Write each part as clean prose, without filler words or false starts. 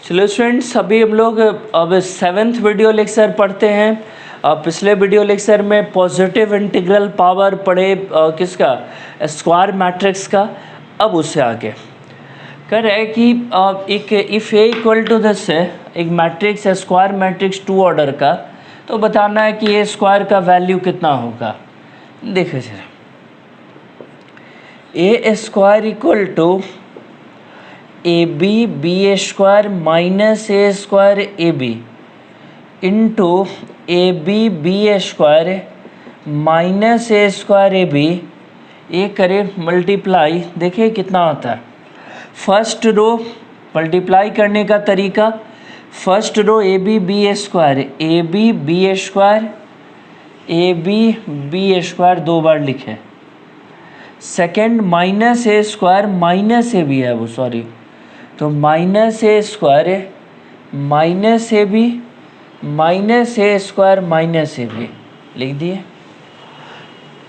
चलो स्टूडेंट्स, अभी हम लोग अब 7th वीडियो लेक्चर पढ़ते हैं। पिछले वीडियो लेक्चर में पॉजिटिव इंटीग्रल पावर पढ़े किसका, स्क्वायर मैट्रिक्स का। अब उससे आगे कह रहे हैं कि एक if A equal to this है, एक मैट्रिक्स है स्क्वायर मैट्रिक्स 2 ऑर्डर का, तो बताना है कि ए स्क्वायर का वैल्यू कितना होगा। देखिए जरा, A square equal to A B square minus A square A B into A B square minus A square A B, ये करें मल्टीप्लाई। देखिए कितना आता है। फर्स्ट रो मल्टीप्लाई करने का तरीका, first row A B square square A B square 2 बार लिखे। Second minus A square minus A B है वो, सॉरी, तो minus A square minus A B minus A square minus A B लिख दिए।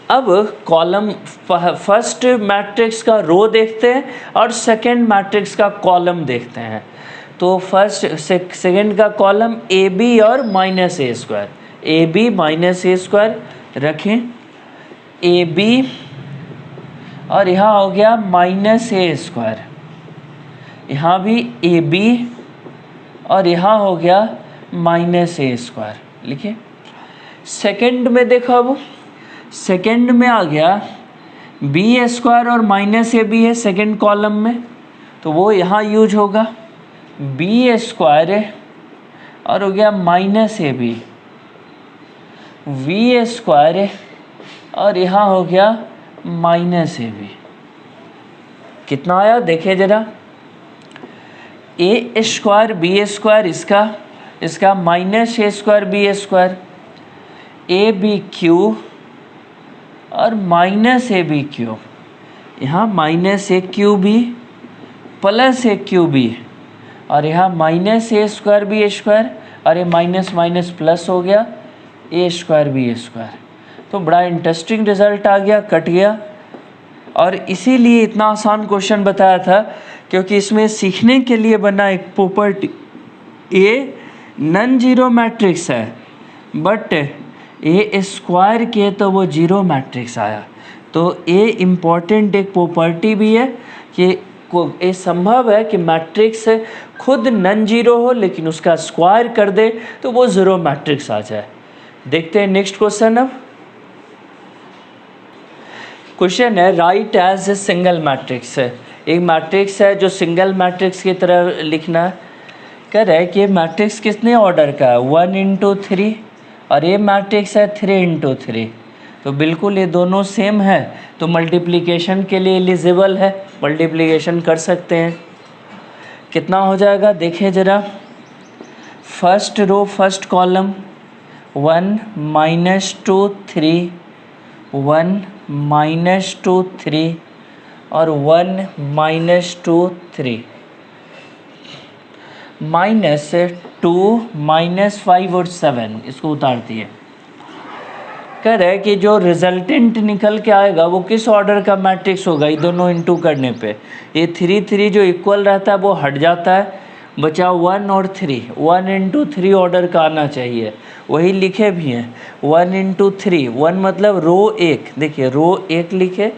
अब कॉलम फर्स्ट मैट्रिक्स का रो देखते हैं और सेकंड मैट्रिक्स का कॉलम देखते हैं। तो फर्स्ट सेकंड का कॉलम ए बी और minus A square, A B minus A square रखें, ए बी और यहाँ हो गया माइनस ए स्क्वायर, यहाँ भी ए बी और यहाँ हो गया माइनस ए स्क्वायर लिखिए। सेकंड में देखो, अब सेकंड में आ गया बी स्क्वायर और माइनस ए बी है सेकंड कॉलम में, तो वो यहाँ यूज होगा बी स्क्वायर और हो गया minus A B, V square और यहाँ हो गया माइनस ए बी। कितना आया देखिए जरा, ए स्क्वायर बी स्क्वायर इसका minus A square B square, A B Q और माइनस ए बी क्यू, यहाँ minus A Q B plus A Q B और यहाँ minus A square B square और ये माइनस माइनस प्लस हो गया ए square B square. तो बड़ा इंटरेस्टिंग रिजल्ट आ गया, कट गया। और इसीलिए इतना आसान क्वेश्चन बताया था क्योंकि इसमें सीखने के लिए बना एक property, a non zero matrix है बट ए स्क्वायर के तो वो जीरो मैट्रिक्स आया। तो ए इम्पॉर्टेंट एक प्रॉपर्टी भी है कि ये संभव है कि मैट्रिक्स खुद नॉन जीरो हो लेकिन उसका स्क्वायर कर दे तो वो जीरो मैट्रिक्स आ जाए। देखते हैं नेक्स्ट क्वेश्चन। अब क्वेश्चन है write as a single matrix है, एक मैट्रिक्स है जो सिंगल मैट्रिक्स की तरह लिखना है। कह रहा है कि ये मैट्रिक्स कितने ऑर्डर का है, 1 into 3 और ये मैट्रिक्स है 3 into 3, तो बिल्कुल ये दोनों सेम है, तो मल्टीप्लिकेशन के लिए एलिजिबल है, मल्टीप्लिकेशन कर सकते हैं। कितना हो जाएगा देखिए ज़रा, फर्स्ट रो फर्स्ट कॉलम 1 -2 3 1 -2 3 और 1 -2 3 -2 -5 और 7 इसको उतार दिए। कह रहे हैं कि जो रिजल्टेंट निकल के आएगा वो किस ऑर्डर का मैट्रिक्स होगा, ये दोनों इंटू करने पे ये 3 3 जो इक्वल रहता है वो हट जाता है, बचा 1 और 3, 1 into 3 ऑर्डर का आना चाहिए। वही लिखे भी हैं 1 into 3, 1 मतलब रो 1, देखिए रो 1 लिखे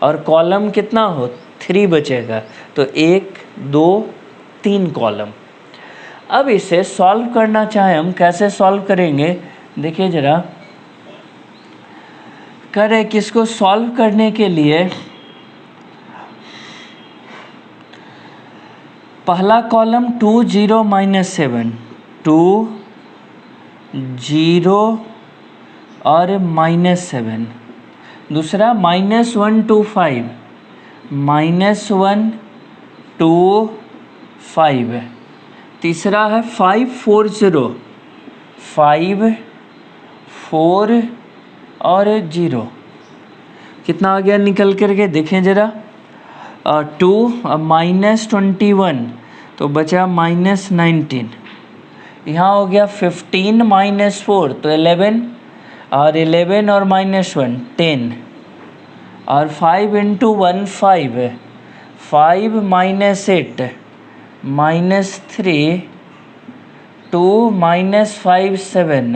और कॉलम कितना हो 3 बचेगा, तो 1 2 3 कॉलम। अब इसे सॉल्व करना चाहें हम, कैसे सॉल्व करेंगे देखिए ज़रा। करें किसको सॉल्व करने के लिए, पहला कॉलम 2 0 -7 2 0 और -7, दूसरा -1 2 5 -1 2 5, तीसरा है 5 4 0 5 4 और 0। कितना आ गया निकल करके देखें ज़रा, 2 -21 तो बचा -19, यहाँ हो गया 15 -4 तो 11 और 11 और -1 10 और 5 into 1 5 5 -8 -3 2 -5 7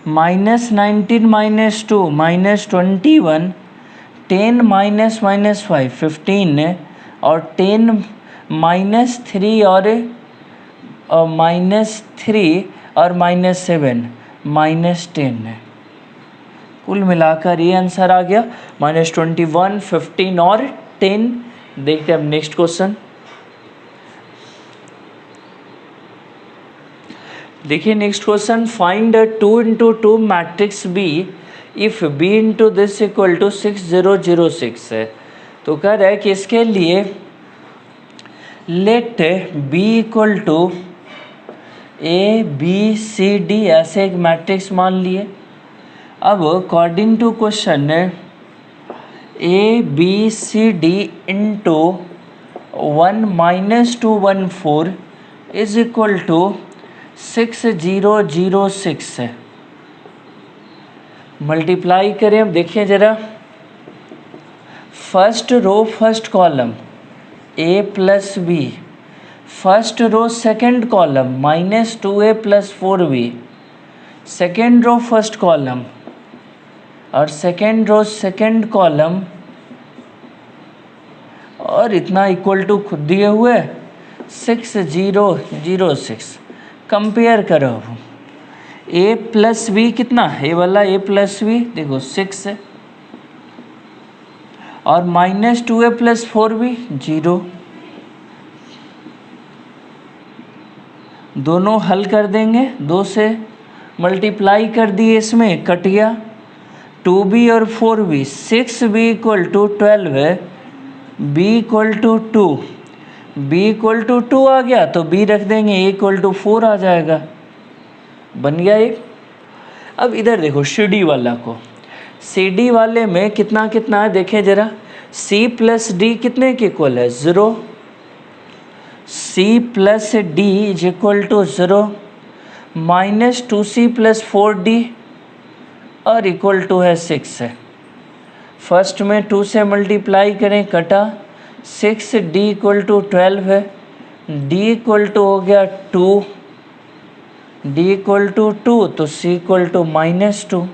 -19 -2 -21 10 -5 15 और 10 -3 और -3 और -7 -10 कुल मिलाकर ये आंसर आ गया -21 15 और 10। देखते हैं अब नेक्स्ट क्वेश्चन। देखिए next question, find 2 into 2 matrix B if B into this equal to 6 0 0 6 है। तो कह रहा है कि इसके लिए let B equal to A B C D ऐसे एक मैट्रिक्स मान लिए। अब according to question A B C D into 1 -2 1 4 is equal to 6 0 0 6 है। मल्टीप्लाई करें। अब देखिए ज़रा, first row first column A plus B, first row second column -2a + 4b, second row first column और सेकेंड रो सेकेंड कॉलम और इतना equal to खुद दिए हुए 6 0 0 6। कंपेयर करो। ए प्लस बी कितना है, ए वाला ए प्लस बी देखो 6 है और -2a + 4b 0। दोनों हल कर देंगे, 2 से मल्टीप्लाई कर दिए, इसमें कट गया 2b और 4b। 6b = 12 है, b = 2, b = 2 आ गया तो b रख देंगे, a = 4 आ जाएगा, बन गया एक। अब इधर देखो सी डी वाला को, सी डी वाले में कितना कितना है देखें ज़रा। c + d कितने के इक्वल है, 0। c + d = 0 -2c + 4d और इक्वल टू है 6 है। फर्स्ट में 2 से मल्टीप्लाई करें, कटा 6d = 12 है, d = हो गया 2, d = 2 तो c = -2।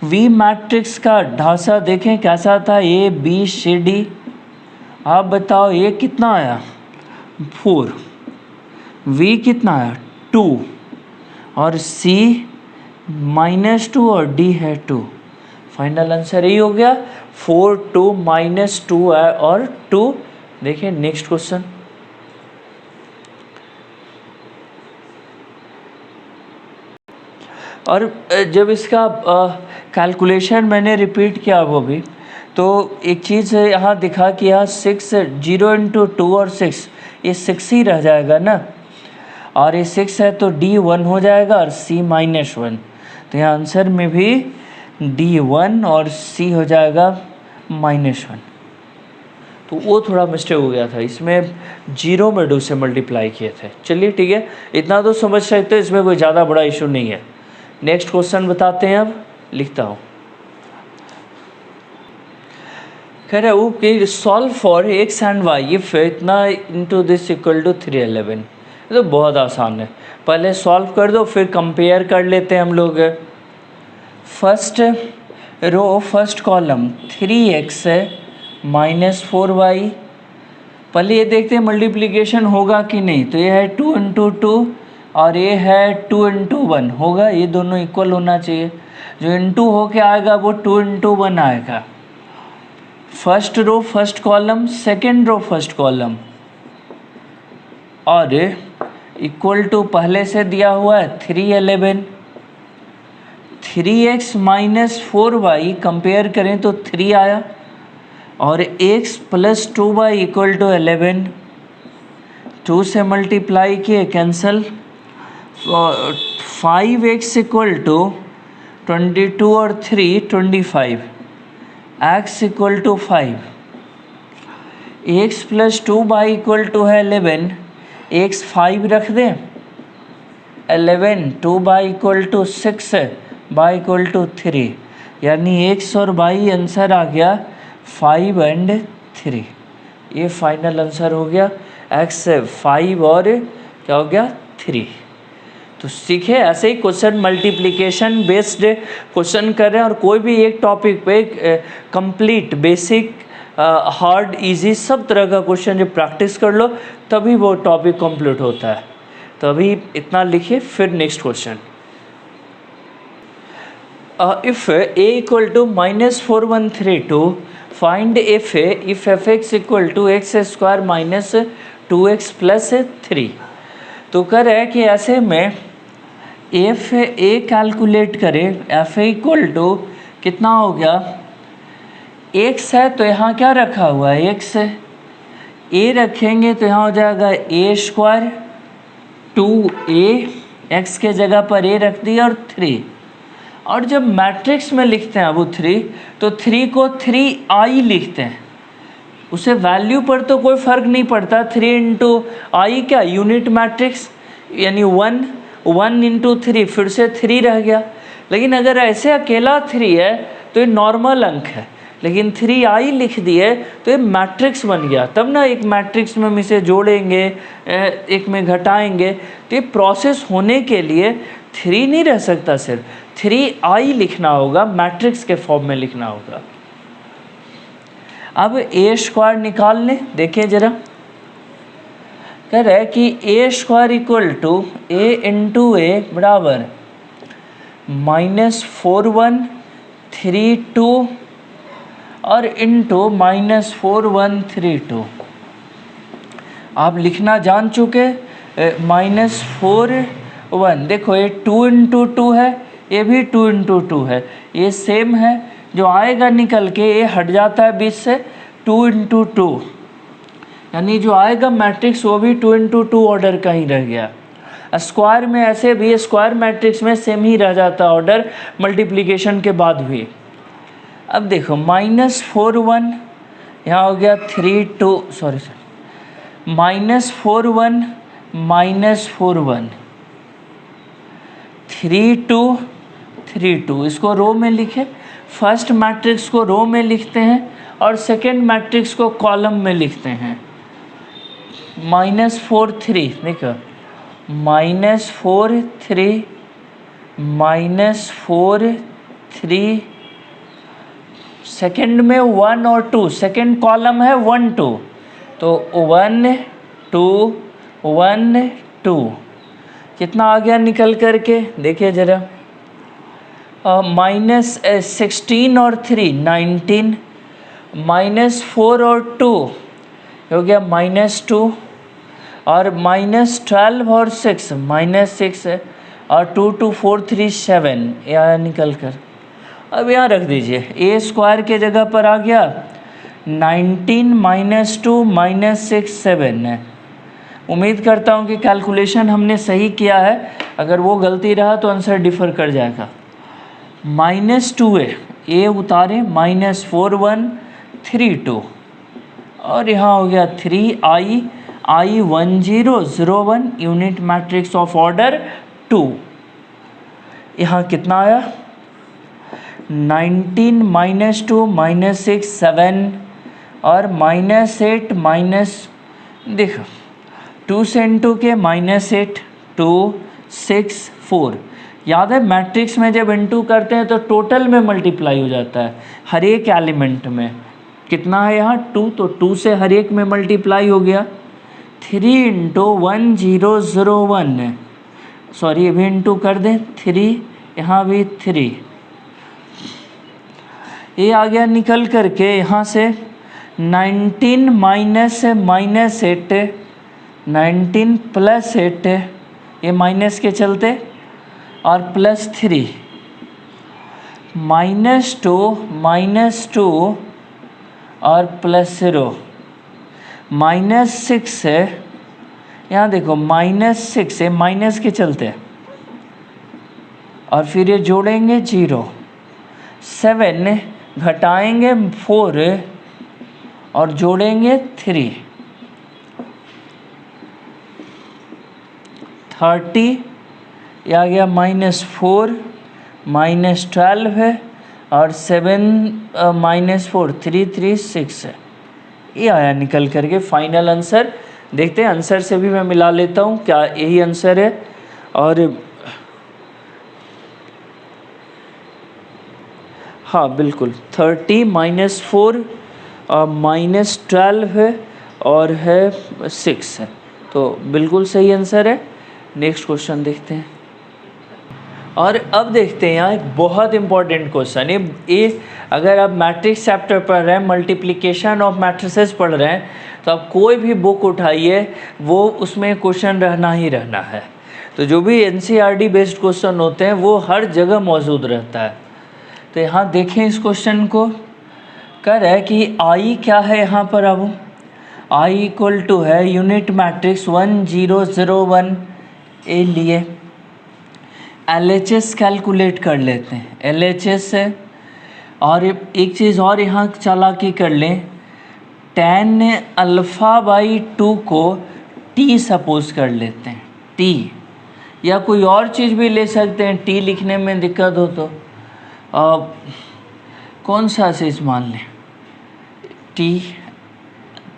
वी मैट्रिक्स का ढांचा देखें कैसा था, ए बी सी डी। आप बताओ ए कितना आया 4, वी कितना आया 2 और c -2 और d है 2। फाइनल आंसर यही हो गया 4 2 -2 है और 2। देखिए नेक्स्ट क्वेश्चन। और जब इसका कैलकुलेशन मैंने रिपीट किया वो भी, तो एक चीज़ यहाँ दिखा कि यहाँ 6 0 × 2 और 6 ये 6 ही रह जाएगा ना, और ये 6 है तो d 1 हो जाएगा और c -1। तो यहाँ आंसर में भी d 1 और c हो जाएगा -1। तो वो थोड़ा मिस्टेक हो गया था, इसमें 0 में 2 से मल्टीप्लाई किए थे। चलिए ठीक है, इतना तो समझ सकते हैं, इसमें कोई ज़्यादा बड़ा इशू नहीं है। नेक्स्ट क्वेश्चन बताते हैं, अब लिखता हूँ। कह रहा हूँ कि solve for x and y if इतना इंटू दिस इक्वल टू 311। तो बहुत आसान है, पहले सॉल्व कर दो फिर कंपेयर कर लेते हैं हम लोग। First row first column 3x है -4y। पहले ये देखते हैं मल्टीप्लिकेशन होगा कि नहीं। तो ये है 2 × 2 और ये है 2 × 1 होगा, ये दोनों इक्वल होना चाहिए। जो इनटू होके आएगा वो 2 × 1 आएगा। First row first column second row first column और इक्वल टू पहले से दिया हुआ है 311। 3x - 4y कंपेयर करें तो 3 आया और x + 2y = 11। 2 से मल्टीप्लाई किए, कैंसल। 5x = 22 और 3 25, x = 5। x + 2y = 11, x 5 रख दें 11, 2y = 6 है, y = 3, यानी x और y आंसर आ गया 5 और 3। ये फाइनल आंसर हो गया। x 5 और क्या हो गया 3। तो सीखे ऐसे ही क्वेश्चन मल्टीप्लिकेशन बेस्ड क्वेश्चन कर रहे हैं, और कोई भी एक टॉपिक पे कंप्लीट बेसिक हार्ड इजी सब तरह का क्वेश्चन जब प्रैक्टिस कर लो तभी वो टॉपिक कंप्लीट होता है। तो अभी इतना लिखिए, फिर next question. If a equal to -4132 find if fx equal to X square minus 2x plus 3। तो कह रहे हैं कि ऐसे में एफ ए कैलकुलेट करें। एफ ए इक्वल टू कितना हो गया, एक्स है तो यहाँ क्या रखा हुआ है एक्स, ए रखेंगे तो यहाँ हो जाएगा ए स्क्वायर 2a, एक्स के जगह पर ए रख दिया और 3। और जब मैट्रिक्स में लिखते हैं वो 3, तो 3 को 3i लिखते हैं, उसे वैल्यू पर तो कोई फ़र्क नहीं पड़ता। 3 इंटू आई क्या यूनिट मैट्रिक्स, यानी 1 इंटू 3 फिर से 3 रह गया। लेकिन अगर ऐसे अकेला 3 है तो ये नॉर्मल अंक है, लेकिन 3i लिख दिए तो ये मैट्रिक्स बन गया। तब ना एक मैट्रिक्स में हम इसे जोड़ेंगे, एक में घटाएंगे, तो ये प्रोसेस होने के लिए 3 नहीं रह सकता, सिर्फ 3i लिखना होगा, मैट्रिक्स के फॉर्म में लिखना होगा। अब ए स्क्वायर निकाल लें, देखिए जरा। कह रहे हैं कि A square equal to A into A बराबर -4132 और इंटू -4132। आप लिखना जान चुके, -41, देखो ये 2 इंटू 2 है, ये भी 2 इंटू 2 है, ये सेम है। जो आएगा निकल के ये हट जाता है बीच से, 2 इंटू 2, यानी जो आएगा मैट्रिक्स वो भी 2 इंटू 2 ऑर्डर का ही रह गया। स्क्वायर में ऐसे भी स्क्वायर मैट्रिक्स में सेम ही रह जाता ऑर्डर मल्टीप्लिकेशन के बाद भी। अब देखो -41 यहाँ हो गया 3 2 -41 3 2 इसको रो में लिखे। फर्स्ट मैट्रिक्स को रो में लिखते हैं और सेकेंड मैट्रिक्स को कॉलम में लिखते हैं। -43 देखो, -4 सेकेंड में 1 और 2, सेकेंड कॉलम है 1 2, तो 1 2 1 2 कितना आ गया निकल करके, देखिए ज़रा। -16 और 3 19, -4 और 2 हो गया -2, और -12 और 6 -6 है, और 2 2 4 3 7 यहाँ निकल कर। अब यहाँ रख दीजिए, ए स्क्वायर के जगह पर आ गया 19 -2 -6 7 है। उम्मीद करता हूँ कि कैलकुलेशन हमने सही किया है, अगर वो गलती रहा तो आंसर डिफ़र कर जाएगा। -2 है, ए उतारे, -4132, और यहाँ हो गया 3i 1001 unit matrix of order 2। यहाँ कितना आया 19 -2 -6 7 और -8 देखो 2 से इंटू के -8 2 6 4। याद है मैट्रिक्स में जब इंटू करते हैं तो टोटल में मल्टीप्लाई हो जाता है हर एक एलिमेंट में। कितना है यहाँ 2, तो 2 से हर एक में मल्टीप्लाई हो गया। 3 इंटू 1001, सॉरी अभी इंटू कर दें 3, यहाँ भी 3, ये आ गया निकल करके यहाँ से 19 -8 19 + 8, ये माइनस के चलते, और +3 -2 और +0 -6 है। यहाँ देखो -6 है, माइनस के चलते, और फिर ये जोड़ेंगे 0 7 घटाएंगे 4 और जोड़ेंगे 3 30, ये आ गया -4 -12 है, और 7 -4 3 3 6 है। ये आया निकल करके फाइनल आंसर। देखते हैं आंसर से भी मैं मिला लेता हूँ क्या यही आंसर है। और हाँ बिल्कुल 30 - 4 -12 है और है 6 है, तो बिल्कुल सही आंसर है। नेक्स्ट क्वेश्चन देखते हैं। और अब देखते हैं यहाँ एक बहुत इंपॉर्टेंट क्वेश्चन है ये। अगर आप मैट्रिक्स चैप्टर पढ़ रहे हैं, मल्टीप्लिकेशन ऑफ मैट्रिसेस पढ़ रहे हैं, तो आप कोई भी बुक उठाइए वो उसमें क्वेश्चन रहना ही रहना है। तो जो भी NCERT बेस्ड क्वेश्चन होते हैं वो हर जगह मौजूद रहता है। तो यहाँ देखें इस क्वेश्चन को, कह रहा है कि आई क्या है यहाँ पर। अब आई इक्वल टू है यूनिट मैट्रिक्स 1 0 0 1 ए लिए LHS कैलकुलेट कर लेते हैं। LHS है। और एक चीज़ और यहाँ चालाकी कर लें, tan α/2 को t सपोज कर लेते हैं, t, या कोई और चीज़ भी ले सकते हैं, t लिखने में दिक्कत हो तो कौन सा चीज़ मान लें, t,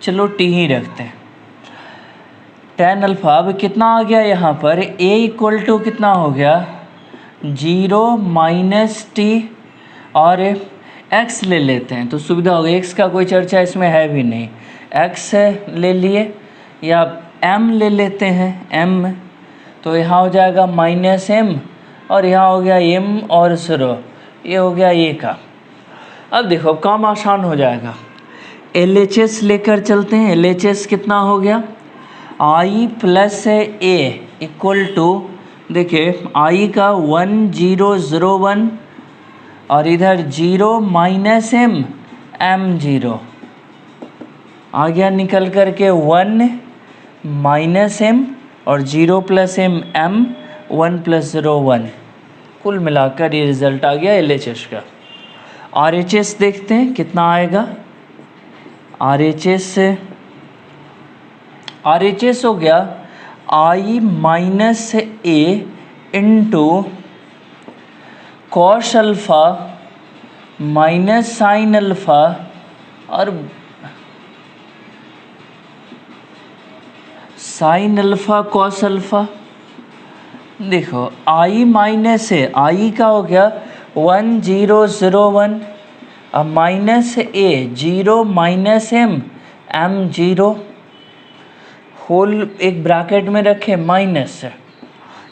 चलो t ही रखते हैं। tan अल्फ़ा अब कितना आ गया यहाँ पर, a इक्वल टू कितना हो गया 0 - t और x ले लेते हैं तो सुविधा होगी। x का कोई चर्चा इसमें है भी नहीं, x ले लिए, या m ले लेते हैं m, तो यहाँ हो जाएगा -m और यहाँ हो गया m और 0, ये हो गया a का। अब देखो काम आसान हो जाएगा, LHS लेकर चलते हैं। LHS कितना हो गया i + a इक्वल टू, देखिए i का 1 0 0 1 और इधर 0 - m m0 आ गया निकल करके 1 - m और 0 + m m 1 + 0 1, कुल मिलाकर ये रिज़ल्ट आ गया LHS का। RHS देखते हैं कितना आएगा। RHS हो गया i - a into cos alpha minus sine alpha और साइन अल्फ़ा cos अल्फ़ा। देखो i माइनस है, i का हो गया 1 0 0 1 और minus a 0 - m m0 whole एक ब्रैकेट में रखे माइनस,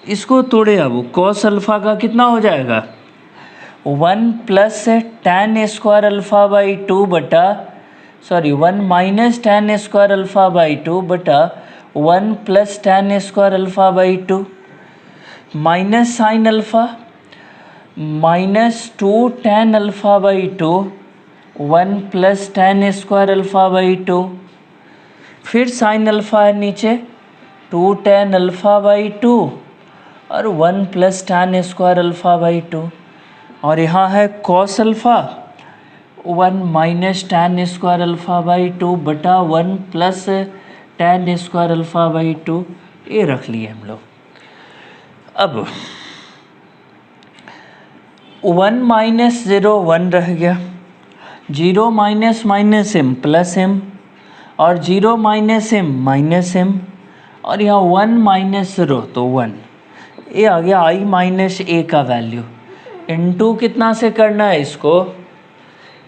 इसको तोड़े। अब cos अल्फ़ा का कितना हो जाएगा 1 + tan स्क्वायर अल्फ़ा/2 बटा 1 - tan स्क्वायर अल्फ़ा/2 बटा 1 + tan square alpha minus sine alpha -2 tan alpha 1 + tan square alpha, फिर साइन अल्फ़ा है नीचे 2 tan अल्फ़ा/2 और 1 + tan स्क्वायर अल्फ़ा/2 और यहाँ है cos अल्फ़ा 1 - tan स्क्वायर अल्फ़ा/2 बटा 1 + tan स्क्वायर अल्फ़ा/2, ये रख लिए हम लोग। अब 1 - 0 1 रह गया, 0 - m + m और 0 - m -m और यहाँ 1 - 0 तो 1, ये आ गया i - a का वैल्यू। इनटू कितना से करना है इसको,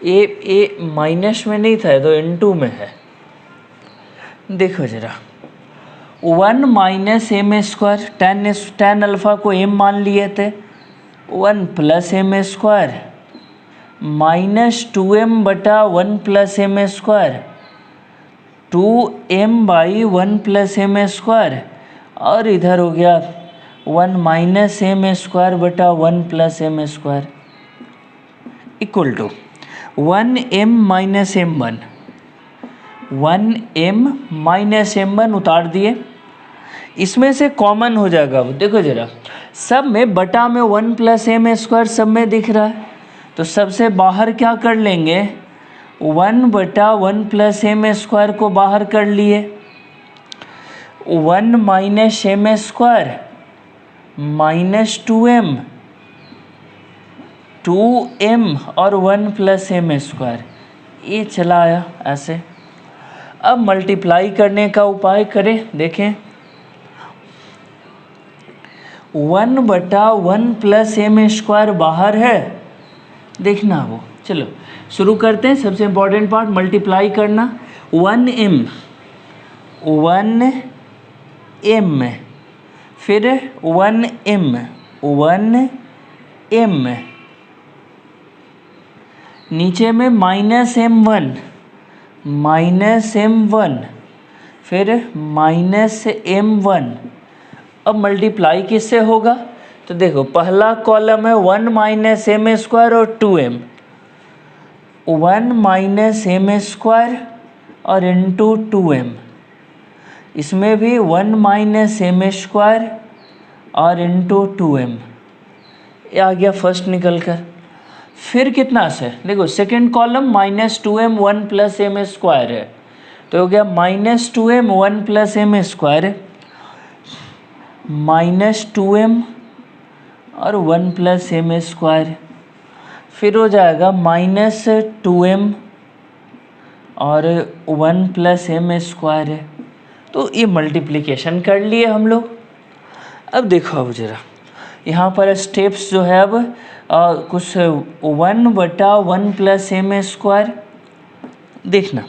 ए माइनस में नहीं था तो इनटू में है। देखो ज़रा 1 - m², tan अल्फ़ा को m मान लिए थे, 1 + m² -2m बटा 1 + m², 2m/1 + m² और इधर हो गया 1 - m² बटा 1 + m² equal to 1m - m1, 1m - m1 उतार दिए, इसमें से कॉमन हो जाएगा। देखो ज़रा सब में बटा में 1 + m² सब में दिख रहा है, तो सबसे बाहर क्या कर लेंगे 1 बटा 1 + m² को बाहर कर लिए, 1 - m² -2m 2m और 1 + m², ये चला आया ऐसे। अब मल्टीप्लाई करने का उपाय करें, देखें 1/1 प्लस एम स्क्वायर बाहर है, देखना वो। चलो शुरू करते हैं। सबसे इम्पोर्टेंट पार्ट मल्टीप्लाई करना। 1m फिर 1m नीचे में -m1 फिर -m1। अब मल्टीप्लाई किससे होगा? तो देखो पहला कॉलम है 1 माइनस एम स्क्वायर और 2m, 1 माइनस एम स्क्वायर और इंटू 2m। इसमें भी 1 माइनस एम स्क्वायर और इंटू 2m। ये आ गया फर्स्ट निकल कर। फिर कितना से देखो second column -2m 1 plus M square है, तो हो गया -2m 1 plus M square -2m और 1 प्लस एम स्क्वायर। फिर हो जाएगा -2m और 1 प्लस एम स्क्वायर है। तो ये मल्टीप्लिकेशन कर लिए हम लोग। अब देखो अब जरा यहाँ पर स्टेप्स जो है अब कुछ 1/1 प्लस एम स्क्वायर, देखना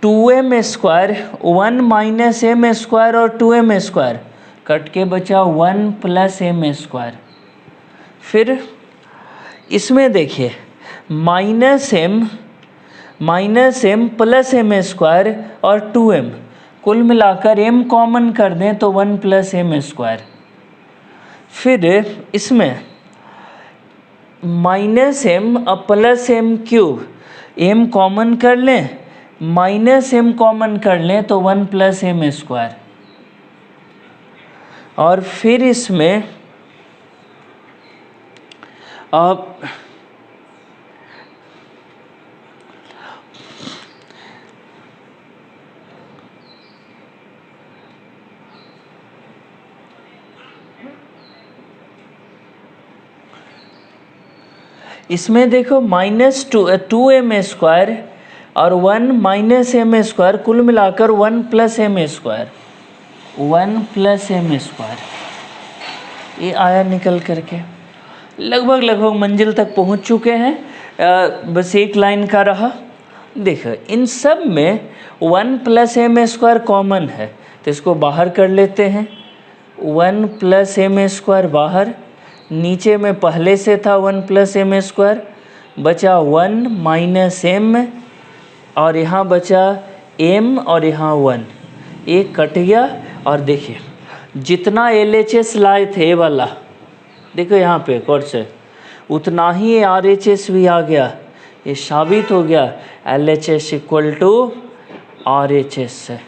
2m square 1 minus M square और 2m स्क्वायर कट के बचा 1 प्लस एम स्क्वायर। फिर इसमें देखिए -m प्लस एम स्क्वायर और 2m, कुल मिलाकर m कॉमन कर दें तो 1 प्लस एम स्क्वायर। फिर इसमें -m और plus m cube, m common कर लें -m कॉमन कर लें तो 1 प्लस एम स्क्वायर। और फिर इसमें अब इसमें देखो -2m स्क्वायर और 1 माइनस एम स्क्वायर, कुल मिलाकर 1 plus M square, 1 plus M square. ये आया निकल करके। लगभग मंजिल तक पहुंच चुके हैं। बस एक लाइन का रहा। देखो इन सब में 1 प्लस एम स्क्वायर कॉमन है, तो इसको बाहर कर लेते हैं। 1 प्लस एम स्क्वायर बाहर, नीचे में पहले से था 1 प्लस एम स्क्वायर, बचा 1 माइनस एम और यहाँ बचा m और यहाँ 1, एक कट गया। और देखिए जितना LHS लाए थे ये वाला, देखो यहाँ पे कौन से, उतना ही RHS भी आ गया। ये साबित हो गया LHS इक्वल टू RHS से,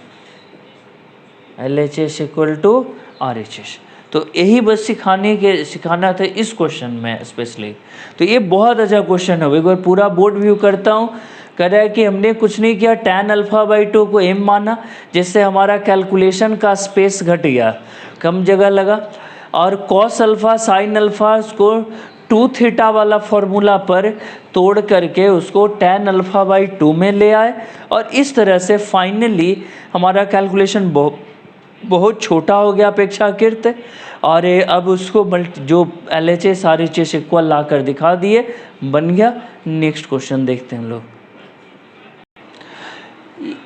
LHS इक्वल टू RHS। तो यही बस सिखाना था इस क्वेश्चन में स्पेशली। तो ये बहुत अच्छा क्वेश्चन है। एक बार पूरा बोर्ड व्यू करता हूँ। कह रहा है कि हमने कुछ नहीं किया, tan α/2 को m माना, जिससे हमारा कैलकुलेशन का स्पेस घट गया, कम जगह लगा। और cos अल्फ़ा sin अल्फ़ा को 2 थीटा वाला फॉर्मूला पर तोड़ करके उसको tan α/2 में ले आए, और इस तरह से फाइनली हमारा कैलकुलेशन बहुत छोटा हो गया अपेक्षाकृत। और अब उसको जो LHS RHS इक्वल ला कर दिखा दिए, बन गया। नेक्स्ट क्वेश्चन देखते हैं हम लोग।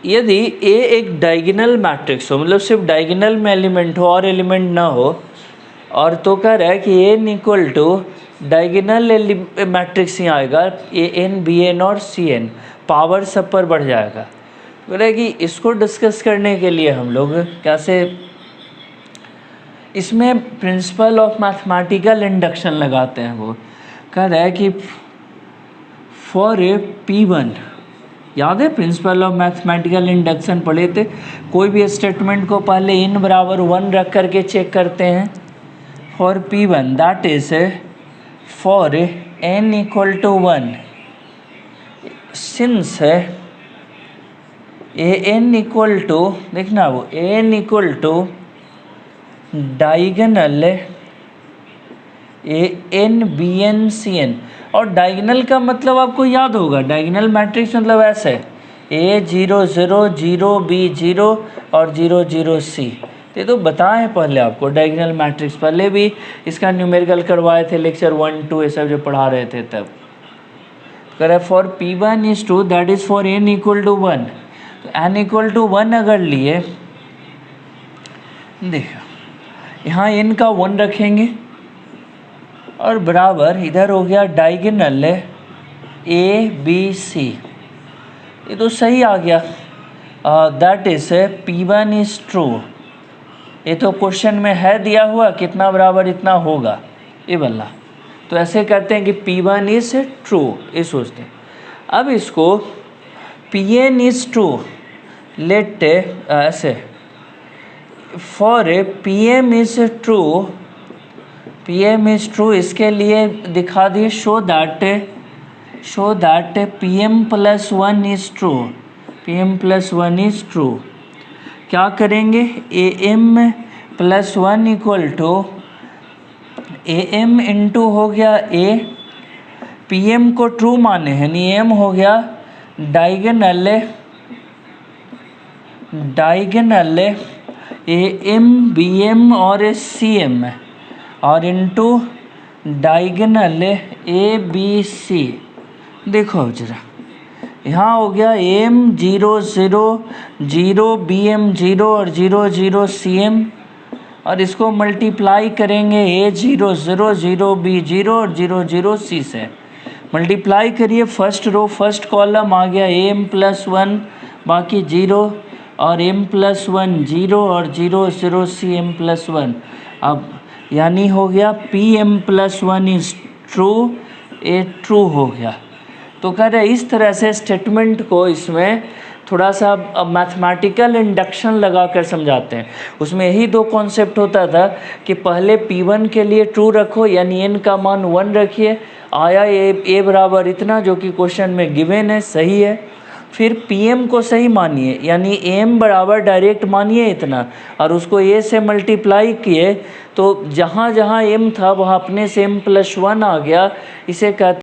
यदि A एक डायगोनल मैट्रिक्स हो, मतलब सिर्फ डायगोनल में एलिमेंट हो और एलिमेंट ना हो, और तो कह रहा है कि A equal to diagonal matrix ही आएगा, AN BN और CN, पावर सब पर बढ़ जाएगा। बोल रहा है कि इसको डिस्कस करने के लिए हम लोग कैसे, इसमें प्रिंसिपल ऑफ मैथमेटिकल इंडक्शन लगाते हैं। वो कह रहा है कि फॉर ए P1, याद है प्रिंसिपल ऑफ मैथमेटिकल इंडक्शन पढ़े थे, कोई भी स्टेटमेंट को पहले n बराबर 1 रख करके चेक करते हैं। For P1 that is for n equal to 1, since an equal to, देखना वो an equal to diagonal AN BN CN। और डायगोनल का मतलब आपको याद होगा, डायगोनल मैट्रिक्स मतलब ऐसे A0 0 0 B 0 और 0 0 C। तो बताएं पहले आपको डायगोनल मैट्रिक्स, पहले भी इसका न्यूमेरिकल करवाए थे लेक्चर 1 2 ये सब जो पढ़ा रहे थे तब। करें for P1 is 2 that is for n equal to 1। तो n इक्वल टू 1 अगर लिए, देखो यहाँ n का 1 रखेंगे और बराबर इधर हो गया डायगोनल ABC। ये तो सही आ गया, that is P1 is true. ये तो क्वेश्चन में है दिया हुआ कितना बराबर इतना होगा ये वाला। तो ऐसे करते हैं कि P1 इज ट्रू, ये सोचते हैं। अब इसको Pn इज ट्रू लेट ऐसे for PM is true, PM is true इसके लिए दिखा दिए show that PM plus 1 is true, PM plus 1 is true. क्या करेंगे, AM plus 1 equal to AM into हो गया A, PM को ट्रू माने हैं नहीं, AM हो गया डायगोनल AM BM और CM और इंटू डायगोनल ABC। देखो जरा यहाँ हो गया AM 0 0 0 BM 0 और 0 0 CM, और इसको मल्टीप्लाई करेंगे A0 0 0 B 0 और 0 0 C से। मल्टीप्लाई करिए फर्स्ट रो फर्स्ट कॉलम आ गया AM प्लस 1 बाकी 0 और M प्लस 1 0 और 0 0 CM प्लस 1। अब यानी हो गया PM plus 1 is true, A true हो गया। तो कह रहे इस तरह से स्टेटमेंट को इसमें थोड़ा सा मैथमेटिकल इंडक्शन लगा कर समझाते हैं। उसमें यही दो कॉन्सेप्ट होता था कि पहले P1 के लिए ट्रू रखो यानी n का मान 1 रखिए, आया a बराबर इतना जो कि क्वेश्चन में गिवन है सही है। फिर PM को सही मानिए यानी AM बराबर डायरेक्ट मानिए इतना और उसको A से मल्टीप्लाई किए तो जहाँ जहाँ M था वहाँ अपने से M प्लस 1 आ गया। इसे कहते